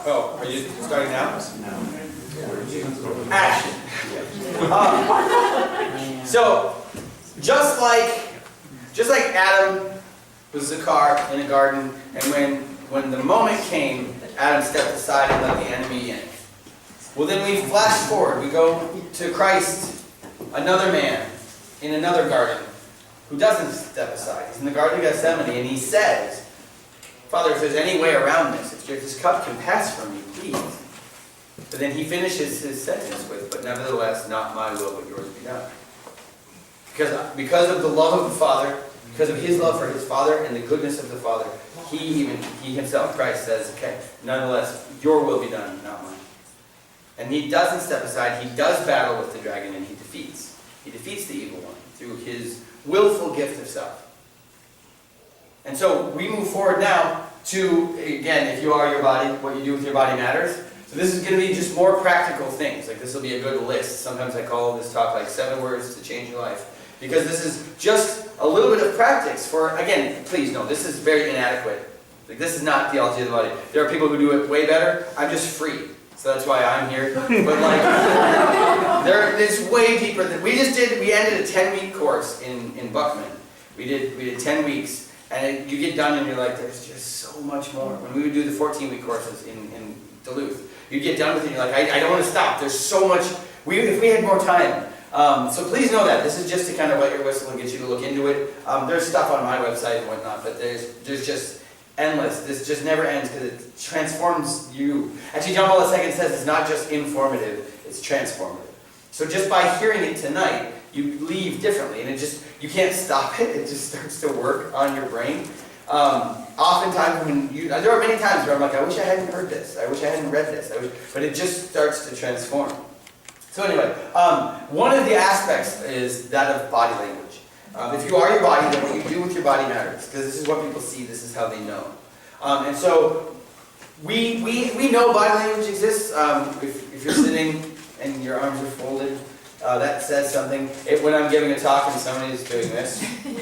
Oh, are you starting now? No. Action. So, just like Adam was the car in a garden, and when the moment came, Adam stepped aside and let the enemy in. Well, then we flash forward. We go to Christ, another man in another garden, who doesn't step aside. He's in the Garden of Gethsemane, and he says, "Father, if there's any way around this, if this cup can pass from me, please." But then he finishes his sentence with, "But nevertheless, not my will, but yours be done." Because of the love of the Father, because of his love for his Father and the goodness of the Father, he himself, Christ, says, "Okay, nonetheless, your will be done, not mine." And he doesn't step aside. He does battle with the dragon, and he defeats the evil one through his willful gift of self. And so we move forward now to, again, if you are your body, what you do with your body matters. So this is going to be just more practical things. Like this will be a good list. Sometimes I call this talk like 7 words to change your life. Because this is just a little bit of practice for, again, please know, this is very inadequate. Like this is not theology of the body. There are people who do it way better. I'm just free. So that's why I'm here. But like, it's way deeper than, we ended a 10-week course in Buckman. We did 10 weeks. And you get done and you're like, there's just so much more. When we would do the 14-week courses in Duluth, you get done with it and you're like, I don't want to stop. There's so much. If we had more time. So please know that. This is just to kind of wet your whistle and get you to look into it. There's stuff on my website and whatnot, but there's just endless. This just never ends because it transforms you. Actually, John Paul II says it's not just informative, it's transformative. So just by hearing it tonight, you leave differently, and you can't stop it. It just starts to work on your brain. Oftentimes, there are many times where I'm like, I wish I hadn't heard this. I wish I hadn't read this. But it just starts to transform. So anyway, one of the aspects is that of body language. If you are your body, then what you do with your body matters, because this is what people see. This is how they know. And so we know body language exists. If you're sitting and your arms are folded, that says something. When I'm giving a talk and somebody's doing this,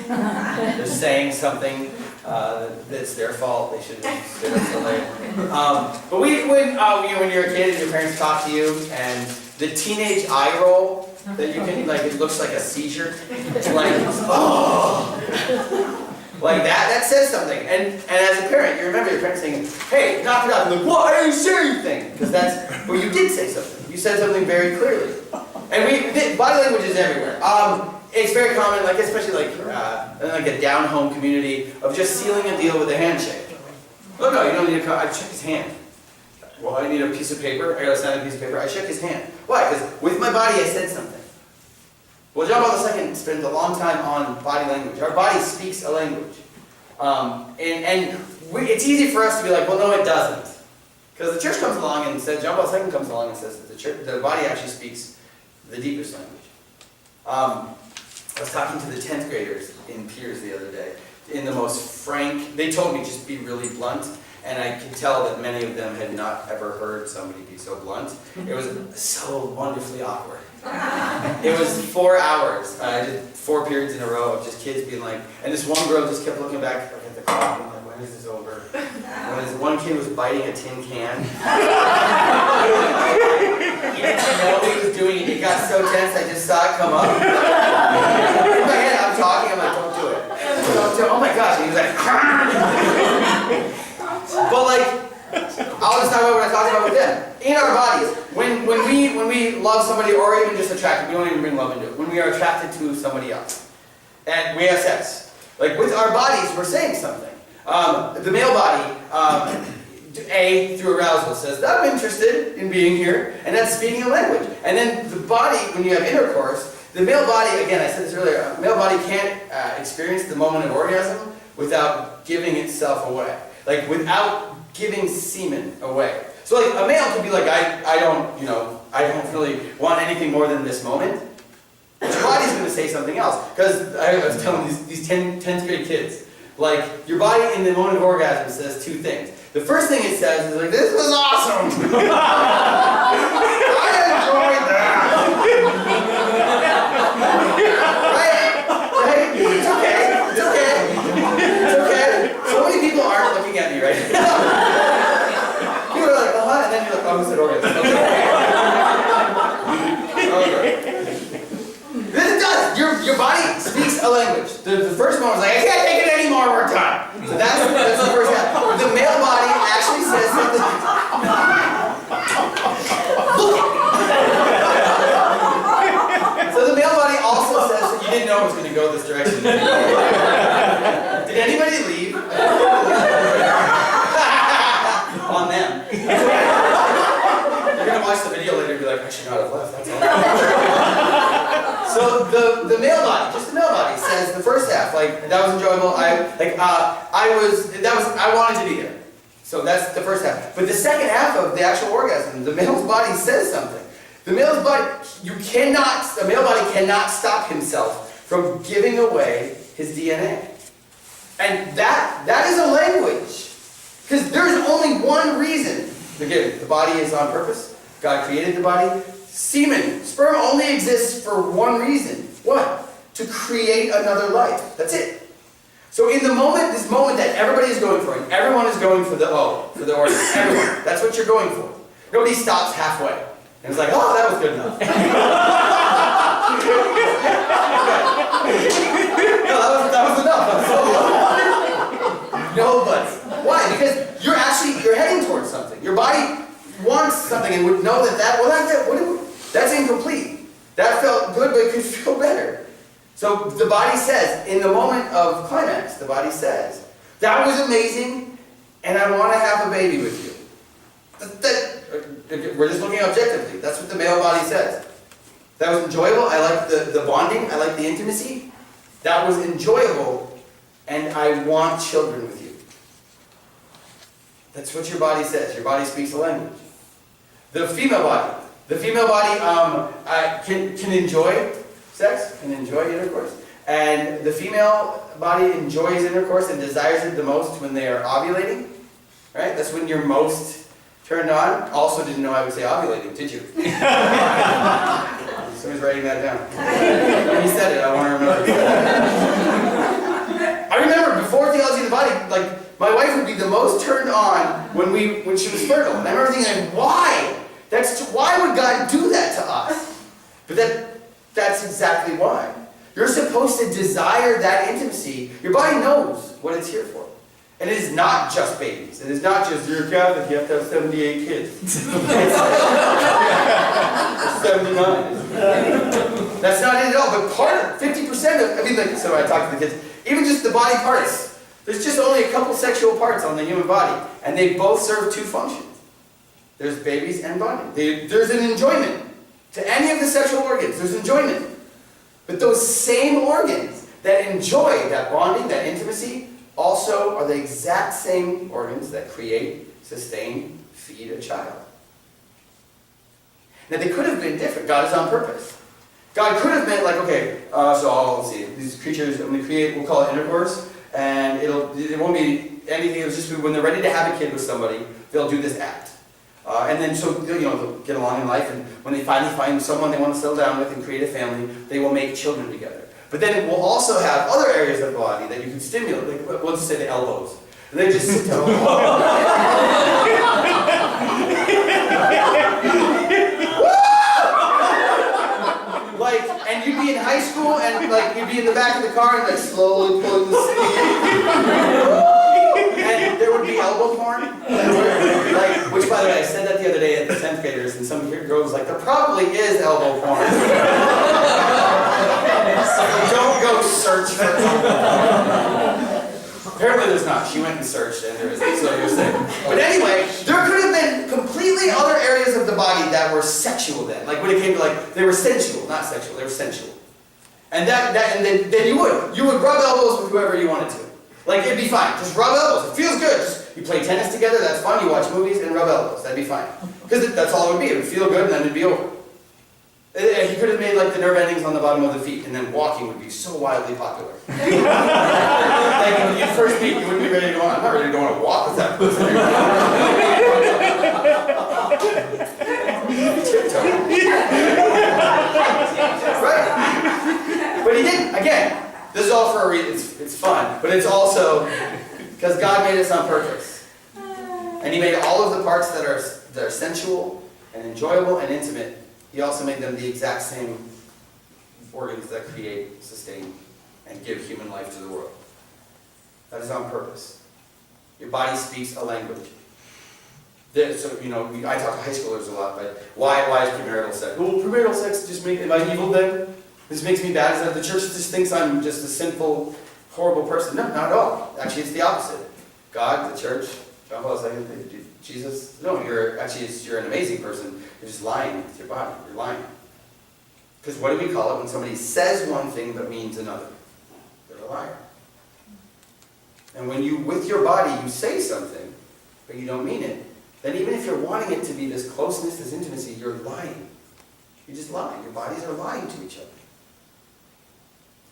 they're saying something that's their fault. They should have stood up so late. But when you're a kid and your parents talk to you, and the teenage eye roll that you can, like, it looks like a seizure. It's like, oh, like that says something. And as a parent, you remember your parents saying, "Hey, knock it out." And like, "Why didn't you say anything?" Because well, you did say something. You said something very clearly. And body language is everywhere. It's very common, like especially in a down-home community, of just sealing a deal with a handshake. Oh no, you don't need I shook his hand. Well, I need a piece of paper. I gotta sign a piece of paper. I shook his hand. Why? Because with my body I said something. Well, John Paul II spent a long time on body language. Our body speaks a language. It's easy for us to be like, well, no, it doesn't. Because the church comes along and says, John Paul II comes along and says that the body actually speaks the deepest language. I was talking to the 10th graders in Piers the other day, in the most frank, they told me just be really blunt, and I could tell that many of them had not ever heard somebody be so blunt. It was so wonderfully awkward. It was 4 hours. I did 4 periods in a row of just kids being like, and this one girl just kept looking back at the clock and like, when is this over? One kid was biting a tin can. He didn't know he was doing it. It got so tense, I just saw it come up. In my head, I'm talking, I'm like, don't do it. Don't do it. Oh my gosh. And he was like, but like, I'll just talk about what I talked about with them. In our bodies, when we love somebody, or even just attracted, we don't even bring love into it. When we are attracted to somebody else, and we have sex, like with our bodies, we're saying something. The male body, through arousal, says, "I'm interested in being here," and that's speaking a language. And then the body, when you have intercourse, the male body, again, I said this earlier, male body can't experience the moment of orgasm without giving itself away. Like, without giving semen away. So, like, a male could be like, I don't really want anything more than this moment. But your body's going to say something else. Because I was telling these 10th grade kids, like, your body in the moment of orgasm says 2 things. The first thing it says is like, "This was awesome! I enjoyed that!" Right? It's okay. So many people aren't looking at me right now. who said orgasm? Okay. This does. Your body speaks a language. The first one was like, I can't take it any more time. So that's the first half. The male body actually says something. So the male body also says that you didn't know it was going to go this direction. Did anybody leave? On them. You're going to watch the video later and be like, I should not have left. That's all. So the male body, just the male body, says the first half, like, that was enjoyable. I wanted to be there. So that's the first half. But the second half of the actual orgasm, the male's body says something. The male body cannot stop himself from giving away his DNA. And that is a language. Because there's only one reason. Again, the body is on purpose. God created the body. Semen, sperm only exists for one reason. What? To create another life. That's it. So in this moment that everybody is going for, and everyone is going for the O, for the organ. Everyone. That's what you're going for. Nobody stops halfway. And it's like, oh, that was good enough. No, that was enough. Nobody. Why? Because you're heading towards something. Your body wants something and would know that's incomplete. That felt good, but it could feel better. So the body says, in the moment of climax, the body says, that was amazing, and I want to have a baby with you. We're just looking objectively. That's what the male body says. That was enjoyable. I like the bonding. I like the intimacy. That was enjoyable, and I want children with you. That's what your body says. Your body speaks a language. The female body. The female body can enjoy sex, can enjoy intercourse. And the female body enjoys intercourse and desires it the most when they are ovulating. Right? That's when you're most turned on. Also didn't know I would say ovulating, did you? Somebody's writing that down. When he said it, I want to remember. I remember before Theology of the Body, like, my wife would be the most turned on when she was fertile. And I remember thinking, why? Why would God do that to us? But that's exactly why. You're supposed to desire that intimacy. Your body knows what it's here for. And it is not just babies. It is not just, you're Catholic, you have to have 78 kids. 79. That's not it at all. But 50% of, so I talk to the kids, even just the body parts. There's just only a couple sexual parts on the human body. And they both serve two functions. There's babies and bonding. There's an enjoyment. To any of the sexual organs, there's enjoyment. But those same organs that enjoy that bonding, that intimacy, also are the exact same organs that create, sustain, feed a child. Now they could have been different. God is on purpose. God could have meant like, okay, so let's see, these creatures, I'm going to create, we'll call it intercourse, and it won't be anything, it'll just be when they're ready to have a kid with somebody, they'll do this act. And then so, they'll get along in life, and when they finally find someone they want to settle down with and create a family, they will make children together. But then it will also have other areas of the body that you can stimulate, like, we'll just say the elbows. And they just sit down. And you'd be in high school, and you'd be in the back of the car, and slowly pulling the seat. And there would be elbow porn. Which, by the way, I said that the other day at the 10th graders, and some girl was like, there probably is elbow porn. Don't go search for elbow porn. Apparently there's not. She went and searched, and there isn't, so you're safe. But anyway, there could have been completely other areas of the body that were sexual then. Like when it came to they were sensual, not sexual, they were sensual. And then you would rub elbows with whoever you wanted to. It'd be fine. Just rub elbows. It feels good. You play tennis together, that's fun. You watch movies and rub elbows. That'd be fine. Because that's all it would be. It would feel good and then it'd be over. He could have made the nerve endings on the bottom of the feet, and then walking would be so wildly popular. When you first meet, you wouldn't be ready to go on. I'm not ready to go on a walk with that person. Right? But he didn't. Again, this is all for a reason. It's fun, but it's also because God made us on purpose. And he made all of the parts that are sensual and enjoyable and intimate. He also made them the exact same organs that create, sustain, and give human life to the world. That is on purpose. Your body speaks a language. So, I talk to high schoolers a lot, but why is premarital sex? Well, premarital sex just am I evil then? This makes me bad? Is that the church just thinks I'm just a sinful, horrible person? No, not at all. Actually, it's the opposite. God, the church, John Paul II, Jesus, no, you're an amazing person. You're just lying with your body. You're lying. Because what do we call it when somebody says one thing but means another? They're a liar. And when you, with your body, you say something, but you don't mean it, then even if you're wanting it to be this closeness, this intimacy, you're lying. You're just lying. Your bodies are lying to each other.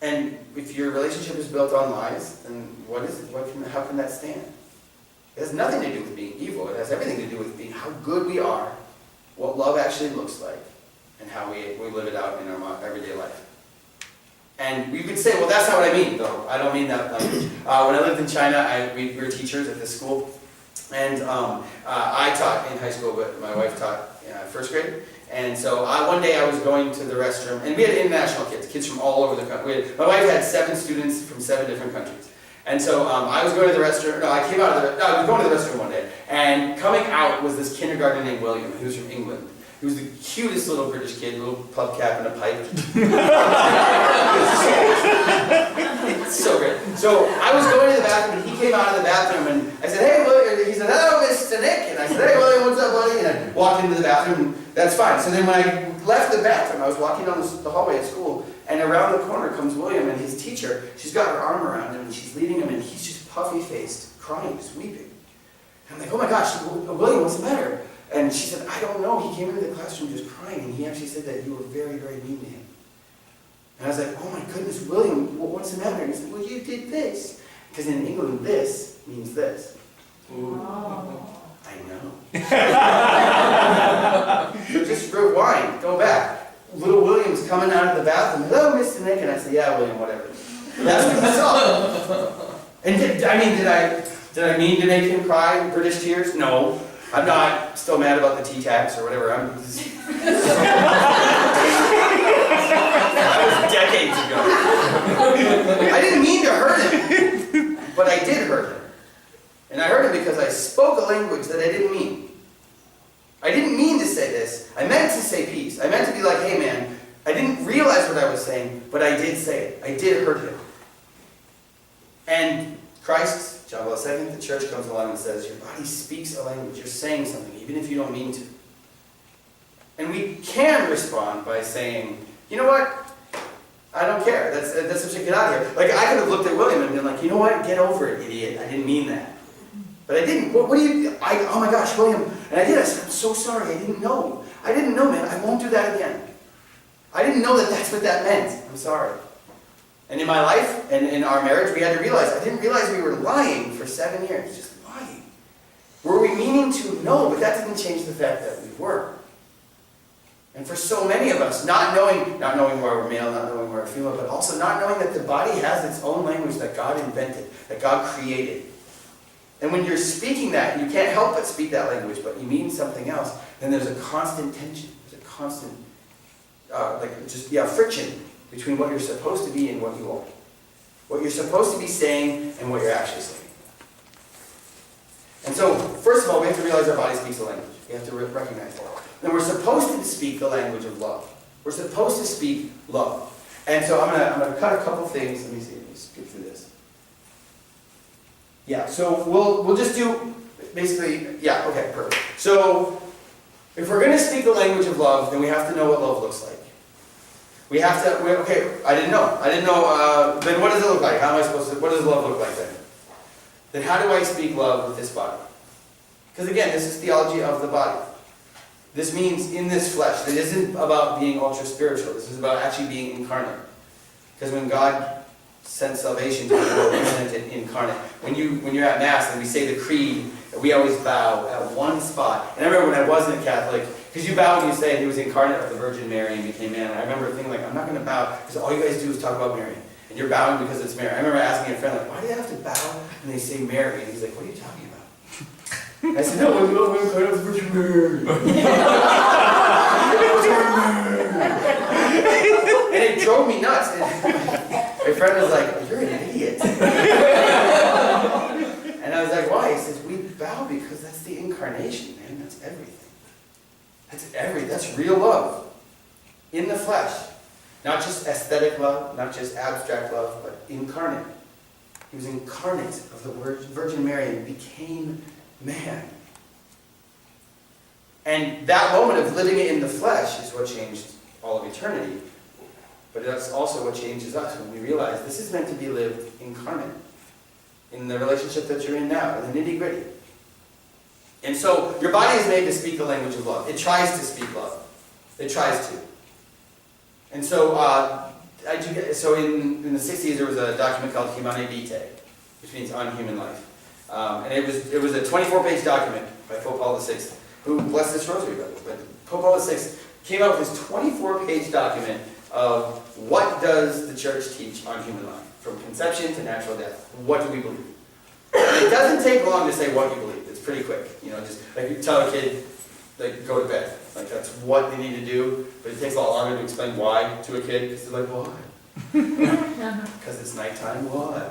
And if your relationship is built on lies, then what is it? How can that stand? It has nothing to do with being evil. It has everything to do with being how good we are, what love actually looks like, and how we live it out in our everyday life. And you could say, well, that's not what I mean, though. I don't mean that language. When I lived in China, we were teachers at this school. And I taught in high school, but my wife taught first grade. And so one day I was going to the restroom, and we had international kids from all over the country. My wife had 7 students from 7 different countries. And so I was going to the restroom, I was going to the restroom one day, and coming out was this kindergartner named William, who was from England. He was the cutest little British kid, little pub cap and a pipe. So great. So I was going to the bathroom, and he came out of the bathroom, and I said, hey, William. He said, hello, Mr. Nick. And I said, hey, William, what's up, buddy? And I walked into the bathroom, and that's fine. So then when I left the bathroom, I was walking down the hallway at school, and around the corner comes William and his teacher. She's got her arm around him, and she's leading him, and he's just puffy-faced, crying, just weeping. And I'm like, oh my gosh, William, what's the matter? And she said, I don't know. He came into the classroom just crying, and he actually said that you were very, very mean to him. And I was like, oh my goodness, William, what's the matter? And he said, well, you did this. Because in England, this means this. Ooh. Oh. I know. So just rewind, go back. Little William's coming out of the bathroom. Hello, Mr. Nick. And I said, yeah, William, whatever. That's what he saw. And did I mean to make him cry, British tears? No. I'm not still mad about the T-tax or whatever. That was decades ago. I didn't mean to hurt him, but I did hurt him. And I hurt him because I spoke a language that I didn't mean. I didn't mean to say this. I meant to say peace. I meant to be like, hey man, I didn't realize what I was saying, but I did say it. I did hurt him. And Christ, John Paul II, the church comes along and says, your body speaks a language. You're saying something, even if you don't mean to. And we can respond by saying, you know what? I don't care. That's what you get out of here. Like, I could have looked at William and been like, you know what? Get over it, idiot. I didn't mean that. But I didn't. What do you... oh my gosh, William. And I did. I said, I'm so sorry. I didn't know. I didn't know, man. I won't do that again. I didn't know that that's what that meant. I'm sorry. And in my life and in our marriage, we had to realize, I didn't realize we were lying for 7 years. Just lying. Were we meaning to? No, but that didn't change the fact that we were. And for so many of us, not knowing where we're male, not knowing where we're female, but also not knowing that the body has its own language that God invented, that God created. And when you're speaking that, you can't help but speak that language, but you mean something else, then there's a constant tension. There's a constant, friction between what you're supposed to be and what you are. What you're supposed to be saying and what you're actually saying. And so, first of all, we have to realize our body speaks a language. We have to recognize that. And we're supposed to speak the language of love. We're supposed to speak love. And so I'm gonna cut a couple things. Let me see. Let me skip through this. Yeah. So we'll just do basically. Yeah. Okay. Perfect. So if we're gonna speak the language of love, then we have to know what love looks like. We have to. Okay. I didn't know. Then what does it look like? How am I supposed to? What does love look like then? Then how do I speak love with this body? Because again, this is theology of the body. This means in this flesh. It isn't about being ultra-spiritual. This is about actually being incarnate. Because when God sent salvation to the world, He sent it incarnate. When you're at Mass and we say the creed, we always bow at one spot. And I remember when I wasn't a Catholic, because you bow when you say He was incarnate of the Virgin Mary and became man. And I remember thinking like, I'm not going to bow because all you guys do is talk about Mary. And you're bowing because it's Mary. I remember asking a friend, like, why do you have to bow when they say Mary? And he's like, what are you talking about? I said, no, I'm kind of Virgin Mary. And it drove me nuts. And my friend was like, you're an idiot. And I was like, why? He says, we bow because that's the incarnation, man. That's everything. That's everything. That's real love. In the flesh. Not just aesthetic love, not just abstract love, but incarnate. He was incarnate of the Virgin Mary and became man. And that moment of living it in the flesh is what changed all of eternity. But that's also what changes us when we realize this is meant to be lived incarnate. In the relationship that you're in now, in the nitty-gritty. And so, your body is made to speak the language of love. It tries to speak love. It tries to. And so, in the 60s, there was a document called Humane Vitae, which means unhuman life. And it was a 24-page document by Pope Paul VI, who blessed this rosary, by the way. But Pope Paul VI came out with this 24-page document of what does the church teach on human life, from conception to natural death. What do we believe? And it doesn't take long to say what you believe. It's pretty quick. Just like you tell a kid, like, go to bed. Like, that's what they need to do. But it takes a lot longer to explain why to a kid, because they're like, why? Because it's nighttime. Why?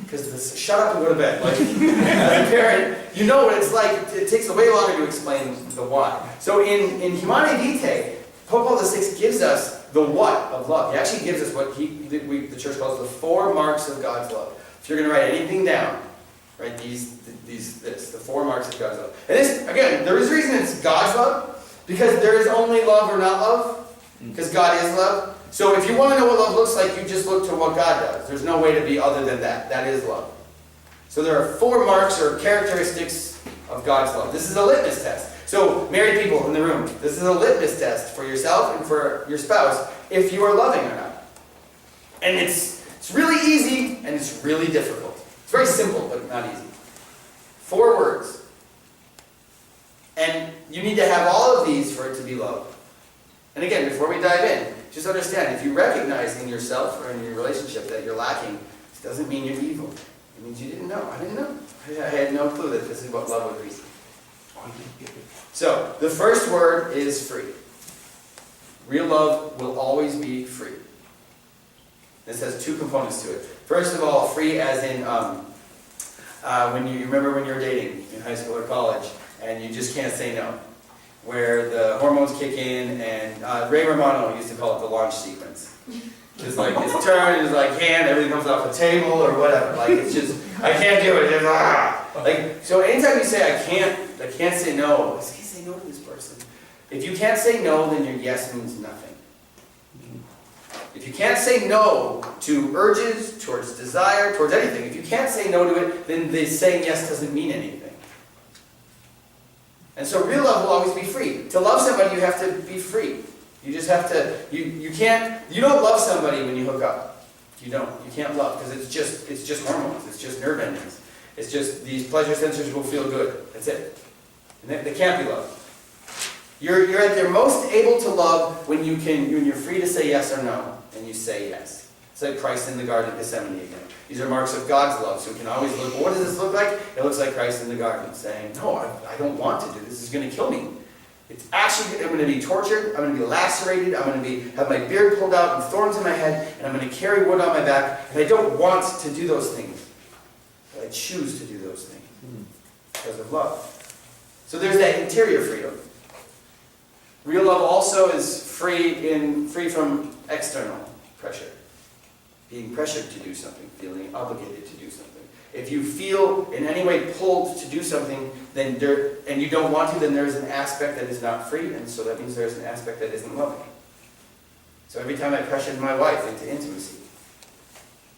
Because shut up and go to bed. Like, as a parent, you know what it's like. It takes way longer to explain the why. So in Humane Vitae, Pope Paul VI gives us the what of love. He actually gives us what the church calls the 4 marks of God's love. If you're going to write anything down, write the 4 marks of God's love. And this, again, there is a reason it's God's love, because there is only love or not love, because God is love. So if you want to know what love looks like, you just look to what God does. There's no way to be other than that. That is love. So there are 4 marks or characteristics of God's love. This is a litmus test. So married people in the room, this is a litmus test for yourself and for your spouse if you are loving or not. And it's really easy and it's really difficult. It's very simple, but not easy. 4 words. And you need to have all of these for it to be love. And again, before we dive in, just understand, if you recognize in yourself or in your relationship that you're lacking, it doesn't mean you're evil. It means you didn't know. I didn't know. I had no clue that this is what love would be. So, the first word is free. Real love will always be free. This has 2 components to it. First of all, free as in when you remember when you were dating in high school or college and you just can't say no. Where the hormones kick in, and Ray Romano used to call it the launch sequence. It's like it's turn, it's like hand, everything comes off the table or whatever. Like it's just, I can't do it. It's like, so anytime you say I can't say no, I just can't say no to this person. If you can't say no, then your yes means nothing. If you can't say no to urges, towards desire, towards anything, if you can't say no to it, then the saying yes doesn't mean anything. And so real love will always be free. To love somebody, you have to be free. You just have to, you don't love somebody when you hook up. You don't. You can't love, because it's just hormones. It's just nerve endings. It's just these pleasure sensors will feel good. That's it. And they can't be loved. You're at your most able to love when you're free to say yes or no, and you say yes. It's like Christ in the Garden of Gethsemane again. These are marks of God's love, so we can always look, what does this look like? It looks like Christ in the garden, saying, no, I don't want to do this. This is going to kill me. It's actually, I'm going to be tortured, I'm going to be lacerated, I'm going to have my beard pulled out and thorns in my head, and I'm going to carry wood on my back, and I don't want to do those things. But I choose to do those things because of love. So there's that interior freedom. Real love also is free from external pressure. Being pressured to do something, feeling obligated to do something. If you feel in any way pulled to do something, and you don't want to, then there's an aspect that is not free, and so that means there's an aspect that isn't loving. So every time I pressured my wife into intimacy,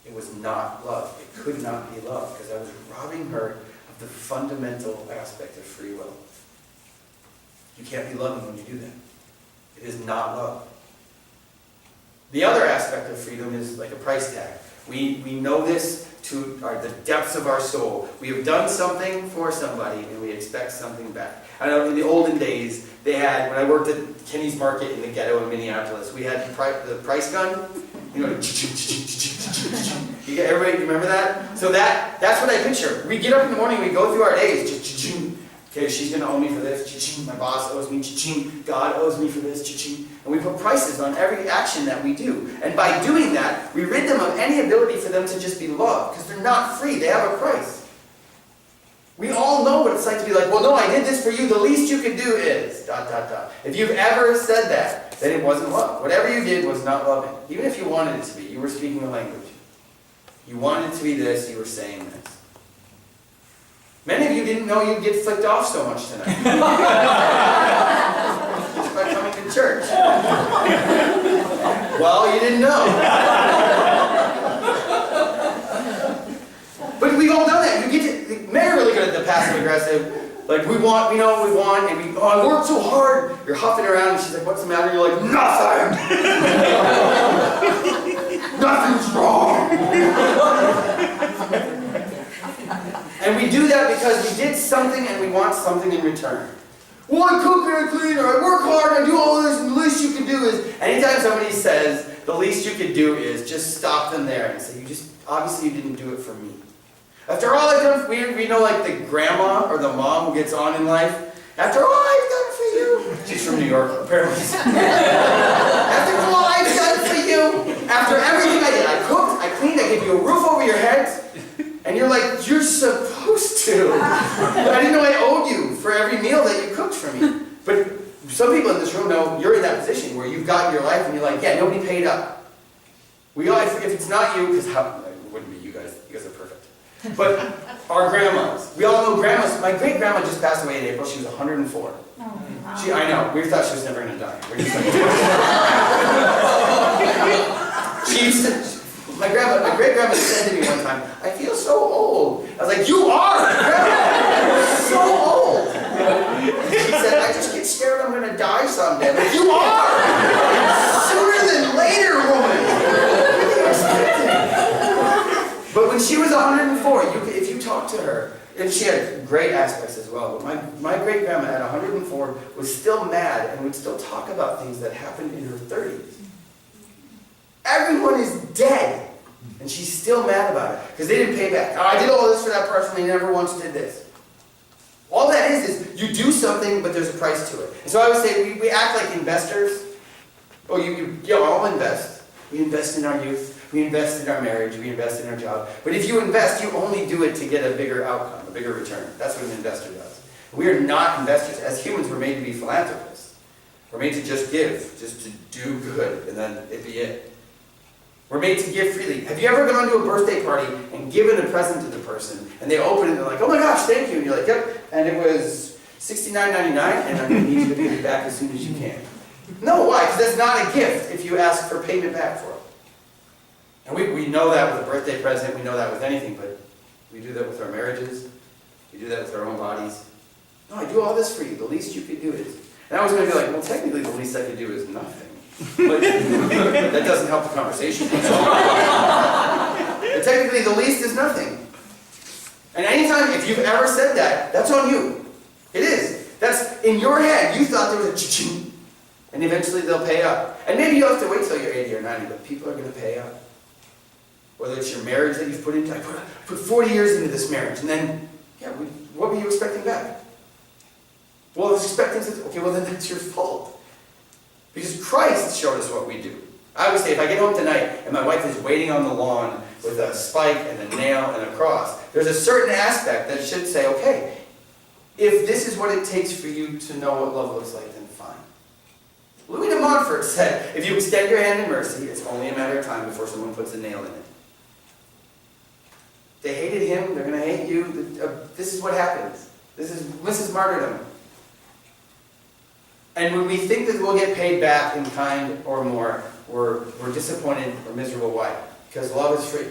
it was not love. It could not be love, because I was robbing her of the fundamental aspect of free will. You can't be loving when you do that. It is not love. The other aspect of freedom is like a price tag. We know this to the depths of our soul. We have done something for somebody and we expect something back. I know in the olden days, they had, when I worked at Kinney's Market in the ghetto in Minneapolis, we had the price gun. Everybody remember that? So that's what I picture. We get up in the morning, we go through our days, Okay, she's going to owe me for this. Cha-ching. My boss owes me. Cha-ching. God owes me for this. Cha-ching. And we put prices on every action that we do. And by doing that, we rid them of any ability for them to just be loved. Because they're not free. They have a price. We all know what it's like to be like, well, no, I did this for you. The least you can do is... ... If you've ever said that, then it wasn't love. Whatever you did was not loving. Even if you wanted it to be. You were speaking a language. You wanted it to be this. You were saying this. Many of you didn't know you'd get flicked off so much tonight. Just by coming to church. Well, you didn't know. But we've all done that. You get to, men are really good at the passive aggressive. Like, we want, we know what we want, and I worked so hard. You're huffing around, and she's like, what's the matter? You're like, nothing! Nothing's wrong! And we do that because we did something and we want something in return. Well, I cook and I clean, or I work hard, and I do all this, and the least you can do is... Anytime somebody says, the least you can do is, just stop them there and say, obviously you didn't do it for me. After all I've done, we know like the grandma or the mom who gets on in life. After all I've done for you. She's from New York, apparently. After all I've done for you. After everything I did, I cooked, I cleaned, I gave you a roof over your heads. And you're like, you're supposed to. I didn't know I owed you for every meal that you cooked for me. But some people in this room know you're in that position where you've got your life and you're like, yeah, nobody paid up. We all, if it's not you, because it wouldn't be you guys are perfect. But our grandmas, we all know grandmas. My great grandma just passed away in April. She was 104. Oh, wow. I know, we thought she was never going to die. We're just like, she used to, my great grandma said to me one time, I feel so old. I was like, you are, grandma, you're so old. She said, I just get scared I'm going to die someday. I'm like, you are! Sooner than later, woman! What are you expecting? But when she was 104, if you talk to her, and she had great aspects as well, but my great grandma at 104 was still mad and would still talk about things that happened in her 30s. Everyone is dead, and she's still mad about it because they didn't pay back. Oh, I did all this for that person, they never once did this. All that is you do something, but there's a price to it. And so I would say we act like investors. Oh, you all invest. We invest in our youth. We invest in our marriage. We invest in our job. But if you invest, you only do it to get a bigger outcome, a bigger return. That's what an investor does. We are not investors. As humans, we're made to be philanthropists. We're made to just give, just to do good, and then it be it. We're made to give freely. Have you ever gone to a birthday party and given a present to the person, and they open it and they're like, oh my gosh, thank you. And you're like, yep, and it was $69.99, and I'm going to need you to pay me back as soon as you can. No, why? Because that's not a gift if you ask for payment back for it. And we know that with a birthday present, we know that with anything, but we do that with our marriages, we do that with our own bodies. No, I do all this for you, the least you could do is. And I was going to be like, well, technically the least I could do is nothing. But that doesn't help the conversation. But technically the least is nothing. And anytime, if you've ever said that, that's on you. It is. That's in your head, you thought there was a cha-ching, and eventually they'll pay up. And maybe you'll have to wait till you're 80 or 90, but people are going to pay up. Whether it's your marriage that you've put into, I put 40 years into this marriage, and then, what were you expecting back? Well, I was expecting something. Okay, well then that's your fault. Because Christ showed us what we do. I would say if I get home tonight and my wife is waiting on the lawn with a spike and a nail and a cross, there's a certain aspect that should say, okay, if this is what it takes for you to know what love looks like, then fine. Louis de Montfort said, if you extend your hand in mercy, it's only a matter of time before someone puts a nail in it. They hated him, they're going to hate you. This is what happens. This is martyrdom. And when we think that we'll get paid back in kind or more, we're disappointed or miserable. Why? Because love is free.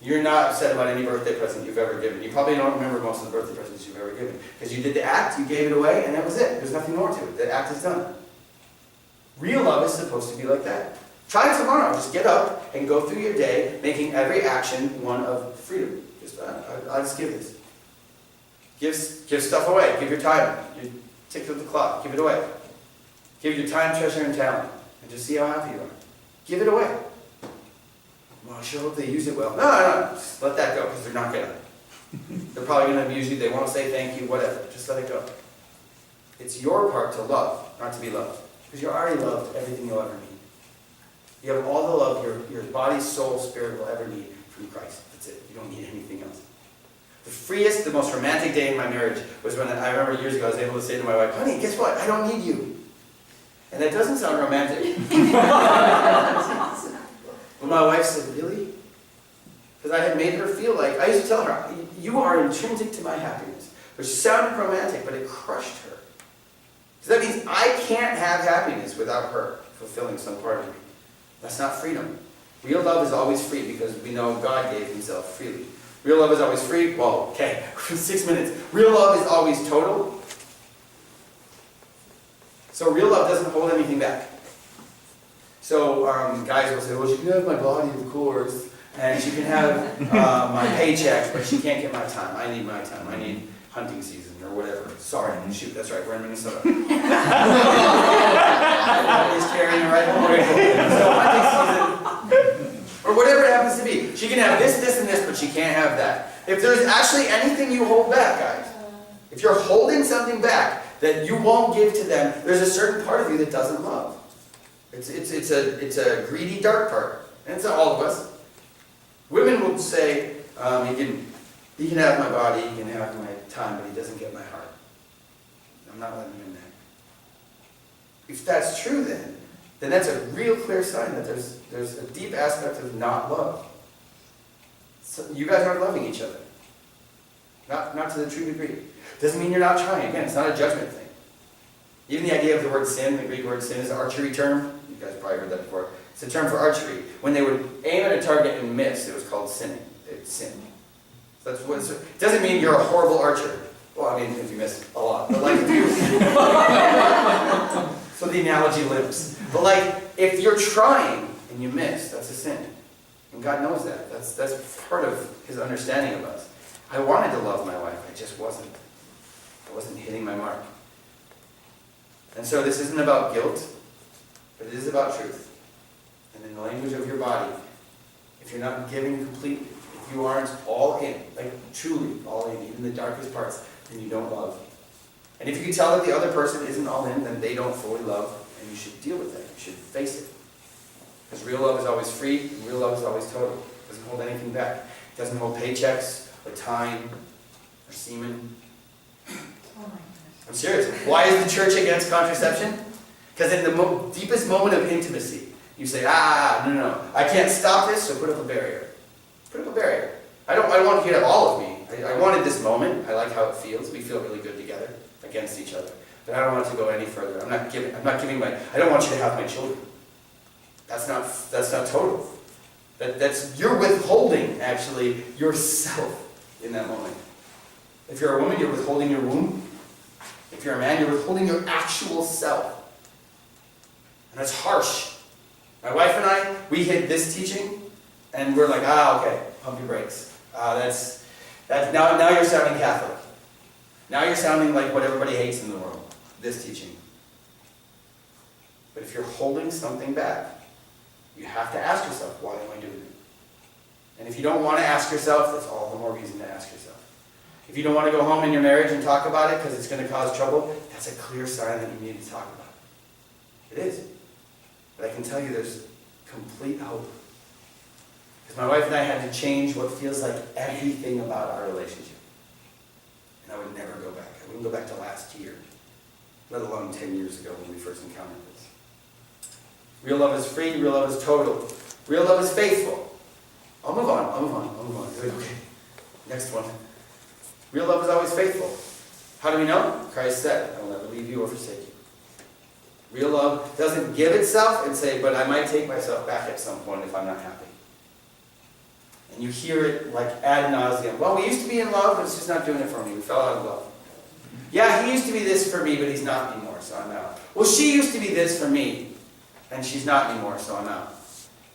You're not upset about any birthday present you've ever given. You probably don't remember most of the birthday presents you've ever given. Because you did the act, you gave it away, and that was it. There's nothing more to it. The act is done. Real love is supposed to be like that. Try it tomorrow. Just get up and go through your day, making every action one of freedom. I'll just give this. Give stuff away. Give your time. You tick the clock. Give it away. Give your time, treasure, and talent. And just see how happy you are. Give it away. Well, I sure hope they use it well. No. Just let that go, because they're not going to. They're probably going to abuse you. They won't say thank you, whatever. Just let it go. It's your part to love, not to be loved. Because you're already loved everything you'll ever need. You have all the love your body, soul, spirit will ever need from Christ. That's it. You don't need anything else. The freest, the most romantic day in my marriage was when I remember years ago I was able to say to my wife, honey, guess what? I don't need you. And that doesn't sound romantic. But my wife said, really? Because I had made her feel like, I used to tell her, you are intrinsic to my happiness. Which sounded romantic, but it crushed her. Because that means I can't have happiness without her fulfilling some part of me. That's not freedom. Real love is always free because we know God gave himself freely. Real love is always free. Well, okay, 6 minutes. Real love is always total. So real love doesn't hold anything back. So guys will say, well, she can have my body, of course, and she can have my paycheck, but she can't get my time. I need my time. I need hunting season or whatever. Sorry, shoot, that's right, we're in Minnesota. He's carrying a rifle. So hunting season, or whatever it happens to be. She can have this, this, and this, but she can't have that. If there's actually anything you hold back, guys, if you're holding something back that you won't give to them, there's a certain part of you that doesn't love. It's a greedy, dark part. And it's not all of us. Women will say, he can have my body, he can have my time, but he doesn't get my heart. I'm not letting him in there. If that's true then that's a real clear sign that there's a deep aspect of not love. So you guys aren't loving each other. Not to the true degree. Doesn't mean you're not trying. Again, it's not a judgment thing. Even the idea of the word sin, the Greek word sin is an archery term. You guys probably heard that before. It's a term for archery. When they would aim at a target and miss, it was called sinning. It's sin. So that's what it doesn't mean you're a horrible archer. Well, I mean, if you miss a lot. But like if you... So the analogy lives. But like, if you're trying and you miss, that's a sin. And God knows that. That's part of his understanding of us. I wanted to love my wife. I just wasn't. I wasn't hitting my mark. And so this isn't about guilt, but it is about truth. And in the language of your body, if you're not giving completely, if you aren't all in, like truly all in, even the darkest parts, then you don't love. And if you can tell that the other person isn't all in, then they don't fully love, and you should deal with that. You should face it. Because real love is always free, and real love is always total. It doesn't hold anything back. It doesn't hold paychecks, or time, or semen. I'm serious. Why is the church against contraception? Because in the deepest moment of intimacy, you say, no, I can't stop this, so put up a barrier. Put up a barrier. I don't want you to have all of me. I wanted this moment. I like how it feels. We feel really good together against each other. But I don't want it to go any further. I don't want you to have my children. That's not total. That's you're withholding, actually, yourself in that moment. If you're a woman, you're withholding your womb. If you're a man, you're withholding your actual self. And that's harsh. My wife and I, we hit this teaching, and we're like, okay, pump your brakes. Now you're sounding Catholic. Now you're sounding like what everybody hates in the world, this teaching. But if you're holding something back, you have to ask yourself, why am I doing it? And if you don't want to ask yourself, that's all the more reason to ask yourself. If you don't want to go home in your marriage and talk about it because it's going to cause trouble, that's a clear sign that you need to talk about it. It is. But I can tell you there's complete hope. Because my wife and I had to change what feels like everything about our relationship. And I would never go back. I wouldn't go back to last year, let alone 10 years ago when we first encountered this. Real love is free, real love is total. Real love is faithful. I'll move on. Okay. Next one. Real love is always faithful. How do we know? Christ said, I will never leave you or forsake you. Real love doesn't give itself and say, but I might take myself back at some point if I'm not happy. And you hear it like ad nauseum. Well, we used to be in love, but it's just not doing it for me. We fell out of love. Yeah, he used to be this for me, but he's not anymore, so I'm out. Well, she used to be this for me, and she's not anymore, so I'm out.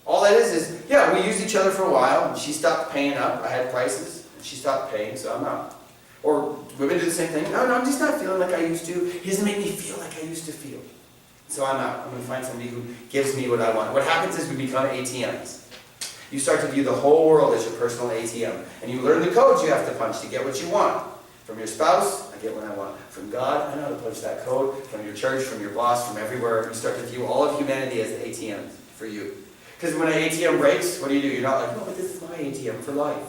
All that is, yeah, we used each other for a while, and she stopped paying up. I had prices, and she stopped paying, so I'm out. Or women do the same thing. No, I'm just not feeling like I used to. He doesn't make me feel like I used to feel. So I'm out. I'm going to find somebody who gives me what I want. What happens is we become ATMs. You start to view the whole world as your personal ATM. And you learn the codes you have to punch to get what you want. From your spouse, I get what I want. From God, I know how to punch that code. From your church, from your boss, from everywhere. You start to view all of humanity as ATMs for you. Because when an ATM breaks, what do? You're not like, no, but this is my ATM for life.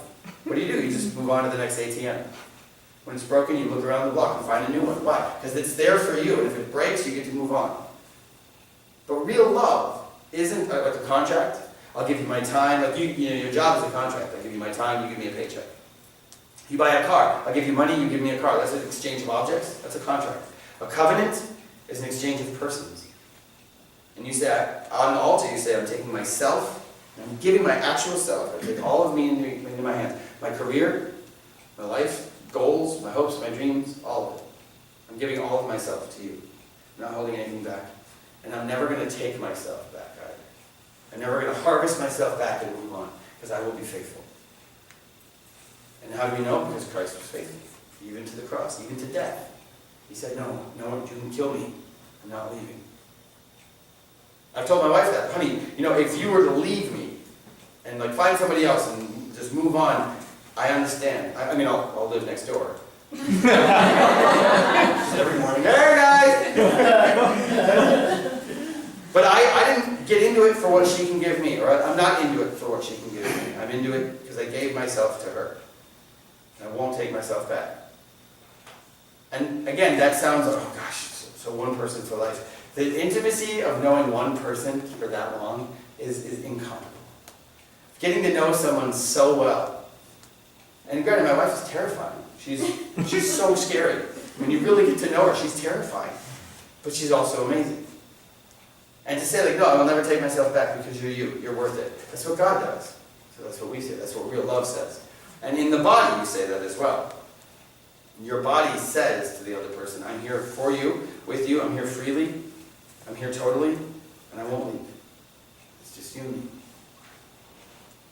What do? You just move on to the next ATM. When it's broken, you look around the block and find a new one. Why? Because it's there for you, and if it breaks, you get to move on. But real love isn't like a contract. I'll give you my time. Like your job is a contract. I give you my time, you give me a paycheck. You buy a car. I'll give you money, you give me a car. That's an exchange of objects. That's a contract. A covenant is an exchange of persons. And you say, on the altar, you say, I'm taking myself, and I'm giving my actual self. I take all of me into my hands. My career, my life, goals, my hopes, my dreams, all of it. I'm giving all of myself to you. I'm not holding anything back. And I'm never going to take myself back either. I'm never going to harvest myself back and move on, because I will be faithful. And how do we know? Because Christ was faithful, even to the cross, even to death. He said, no, you can kill me. I'm not leaving. I've told my wife that, honey, if you were to leave me and find somebody else and just move on, I understand. I'll live next door. Just every morning, hey guys! But I didn't get into it for what she can give me, or I'm not into it for what she can give me. I'm into it because I gave myself to her. I won't take myself back. And again, that sounds, oh gosh, so one person for life. The intimacy of knowing one person for that long is incomparable. Getting to know someone so well. And granted, my wife is terrifying. She's so scary. When you really get to know her, she's terrifying. But she's also amazing. And to say no, I will never take myself back because you're you. You're worth it. That's what God does. So that's what we say. That's what real love says. And in the body, you say that as well. Your body says to the other person, I'm here for you, with you, I'm here freely, I'm here totally, and I won't leave. It's just you and me.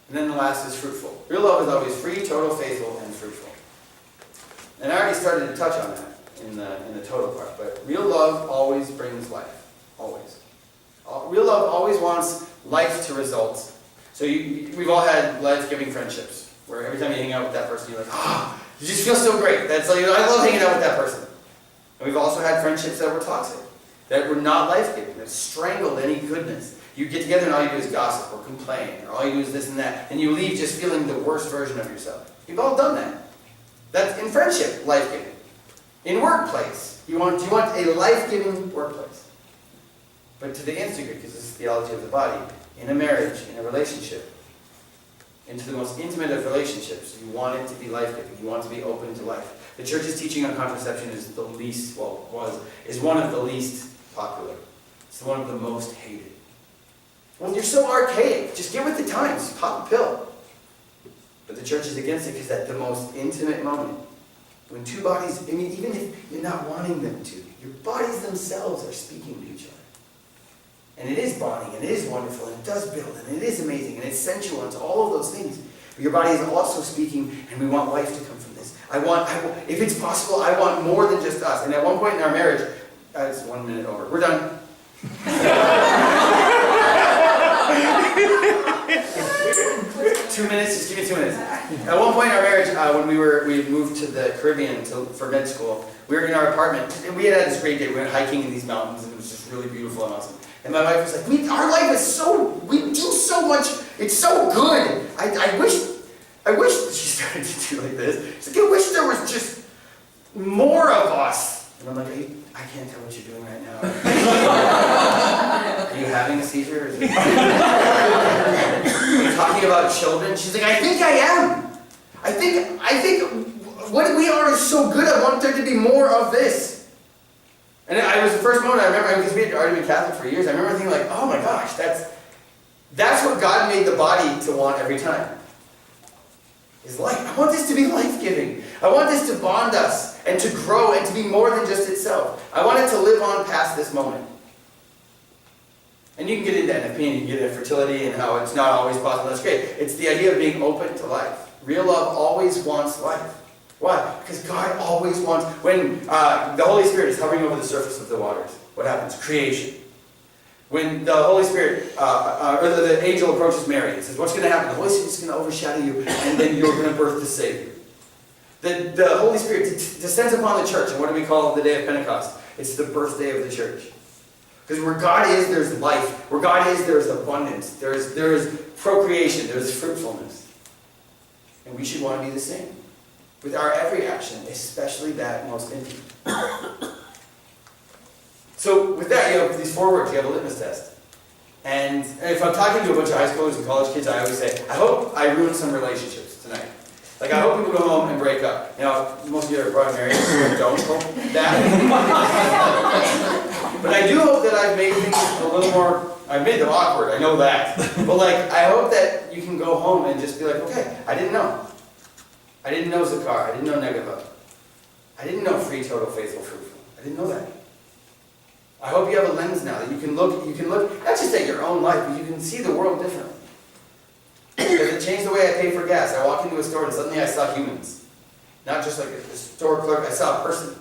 And then the last is fruitful. Real love is always free, total, faithful, and fruitful. And I already started to touch on that in the total part, but real love always brings life. Always. Real love always wants life to result. So we've all had life-giving friendships, where every time you hang out with that person, you're like, you just feel so great. That's I love hanging out with that person. And we've also had friendships that were toxic, that were not life-giving, that strangled any goodness. You get together and all you do is gossip or complain, or all you do is this and that, and you leave just feeling the worst version of yourself. We've all done that. That's in friendship, life-giving. In workplace, you want a life-giving workplace. But to the nth degree, because this is theology of the body, in a marriage, in a relationship, into the most intimate of relationships, you want it to be life-giving. You want it to be open to life. The church's teaching on contraception is one of the least popular. It's one of the most hated. Well, you're so archaic. Just get with the times. Pop a pill. But the church is against it because at the most intimate moment, when two bodies, even if you're not wanting them to, your bodies themselves are speaking to each other. And it is bonding, and it is wonderful, and it does build, and it is amazing, and it's sensual, and it's all of those things. But your body is also speaking, and we want life to come from this. If it's possible, I want more than just us. And at one point in our marriage, it's 1 minute over. We're done. 2 minutes, just give me 2 minutes. At one point in our marriage, when we had moved to the Caribbean for med school, we were in our apartment, and we had this great day. We went hiking in these mountains, and it was just really beautiful and awesome. And my wife was like, our life is we do so much, it's so good. I wish, she started to do like this. She's like, I wish there was just more of us. And I'm like, I can't tell what you're doing right now. Are you having a seizure? Are you talking about children? She's like, I think I am. I think what we are is so good, I want there to be more of this. And it was the first moment I remember, because we had already been Catholic for years, I remember thinking oh my gosh, that's what God made the body to want every time. Is life. I want this to be life-giving. I want this to bond us and to grow and to be more than just itself. I want it to live on past this moment. And you can get into NFP and you can get into fertility and how it's not always possible. That's great. It's the idea of being open to life. Real love always wants life. Why? Because God always wants, when the Holy Spirit is hovering over the surface of the waters, what happens? Creation. When the Holy Spirit, or the angel approaches Mary and says, what's going to happen? The Holy Spirit's going to overshadow you, and then you're going to birth the Savior. The Holy Spirit descends upon the church, and what do we call the day of Pentecost? It's the birthday of the church. Because where God is, there's life. Where God is, there's abundance. There is procreation. There's fruitfulness. And we should want to be the same. With our every action, especially that most intimate. So with that, you have these 4 words. You have a litmus test. And if I'm talking to a bunch of high schoolers and college kids, I always say, I hope I ruin some relationships tonight. Like, I hope people go home and break up. You know, most of you are probably married, so don't hope that. But I do hope that I've made things a little more, I've made them awkward, I know that. But like, I hope that you can go home and just be like, okay, I didn't know. I didn't know Zakar, I didn't know Negava. I didn't know free, total, faithful, fruitful. I didn't know that. I hope you have a lens now that you can look, not just at your own life, but you can see the world differently. Because it changed the way I pay for gas. I walk into a store and suddenly I saw humans. Not just like a store clerk, I saw a person.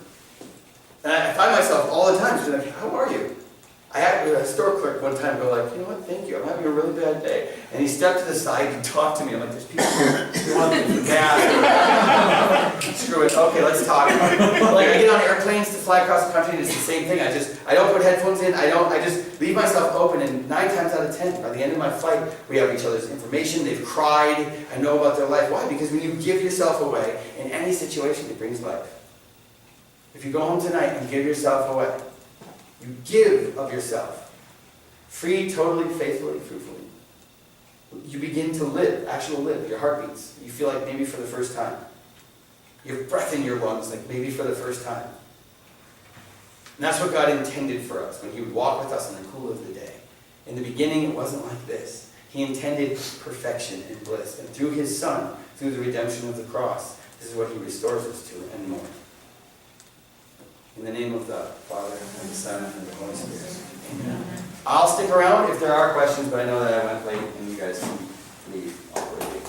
And I find myself all the time just like, how are you? I had a store clerk one time go like, you know what, thank you, I'm having a really bad day. And he stepped to the side and talked to me. I'm like, there's people who want me for gas. Screw it, okay, let's talk. Like, I get on airplanes to fly across the country and it's the same thing. I don't put headphones in, I just leave myself open, and 9 times out of 10, by the end of my flight, we have each other's information, they've cried, I know about their life. Why? Because when you give yourself away in any situation, it brings life. If you go home tonight and give yourself away, you give of yourself, free, totally, faithfully, fruitfully. You begin to live, your heart beats. You feel like maybe for the first time. You have breath in your lungs, like maybe for the first time. And that's what God intended for us when He would walk with us in the cool of the day. In the beginning, it wasn't like this. He intended perfection and bliss. And through His Son, through the redemption of the cross, this is what He restores us to and more. In the name of the Father, and the Son, and the Holy Spirit. Amen. I'll stick around if there are questions, but I know that I went late and you guys can leave awkwardly.